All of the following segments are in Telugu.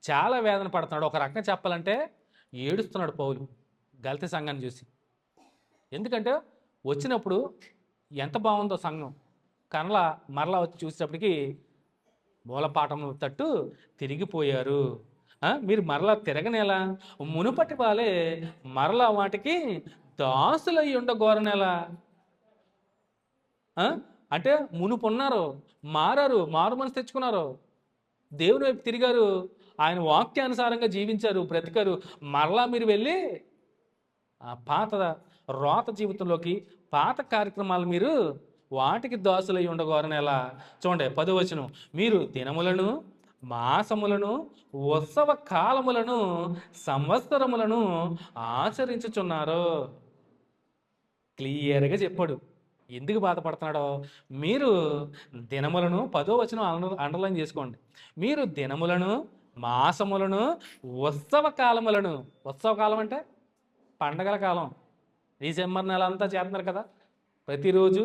చాలా వేదన పడుతున్నాడు. ఒక రకంగా చెప్పాలంటే ఏడుస్తున్నాడు పౌలు గలతీ సంఘాన్ని చూసి. ఎందుకంటే వచ్చినప్పుడు ఎంత బాగుందో సంఘం, మరలా వచ్చి చూసేటప్పటికి మూలపాఠం తట్టు తిరిగిపోయారు. మీరు మరలా తిరగనేలా, మునుపటి వాళ్ళే మరలా వాటికి దాసులయ్యి ఉండగోరనేలా. అంటే మునుపున్నారు, మారారు, మారు మనసు తెచ్చుకున్నారు, దేవుని వైపు తిరిగారు, ఆయన వాక్యానుసారంగా జీవించారు, బ్రతికారు. మరలా మీరు వెళ్ళి ఆ పాత రోత జీవితంలోకి, పాత కార్యక్రమాలు మీరు వాటికి దాసులై ఉండగోరని ఎలా. చూడండి 10వ వచనం, మీరు దినములను, మాసములను, ఉత్సవ కాలములను, సంవత్సరములను ఆచరించుచున్నారు. క్లియర్గా చెప్పాడు ఎందుకు బాధపడుతున్నాడో. మీరు దినములను, 10వ వచనం అండర్లైన్ చేసుకోండి. మీరు దినములను, మాసములను, ఉత్సవ కాలములను. ఉత్సవ కాలం అంటే పండగల కాలం. డిసెంబర్ నెల అంతా చేస్తున్నారు కదా ప్రతిరోజు.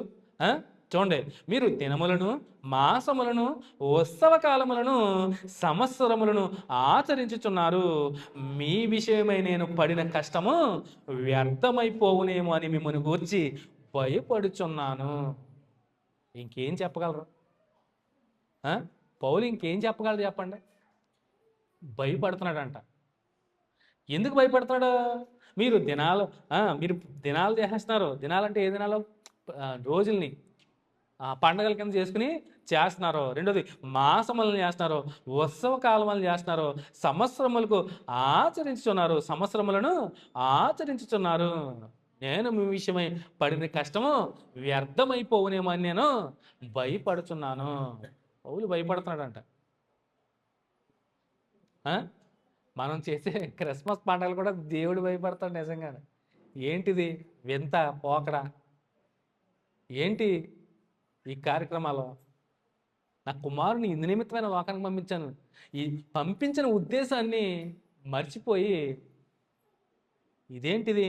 చూడండి, మీరు దినములను, మాసములను, ఉత్సవ కాలములను, సంవత్సరములను ఆచరించుచున్నారు. మీ విషయమై నేను పడిన కష్టము వ్యర్థమైపోవునేమో అని మిమ్మల్ని గూర్చి భయపడుచున్నాను. ఇంకేం చెప్పగలరు? పౌలు ఇంకేం చెప్పగలరు చెప్పండి? భయపడుతున్నాడంట. ఎందుకు భయపడుతున్నాడు? మీరు దినాలు చేసేస్తున్నారు. దినాలంటే ఏ దినాలు? రోజుల్ని పండగల కింద చేసుకుని చేస్తున్నారు. రెండోది మాసములను చేస్తున్నారు, ఉత్సవ కాలములను చేస్తున్నారు, సంవత్సరములకు ఆచరించుచున్నారు, సంవత్సరములను ఆచరించుచున్నారు. నేను మీ విషయమై పడిన కష్టము వ్యర్థమైపోవునేమో అని నేను భయపడుచున్నాను. పౌలు భయపడుతున్నాడంట. మనం చేసే క్రిస్మస్ పండుగలు కూడా దేవుడు భయపడతాడు నిజంగానే. ఏంటిది వింత పోకడ? ఏంటి ఈ కార్యక్రమాలు? నా కుమారుని ఇందు నిమిత్తమైన లోకానికి పంపించాను, ఈ పంపించిన ఉద్దేశాన్ని మర్చిపోయి ఇదేంటిది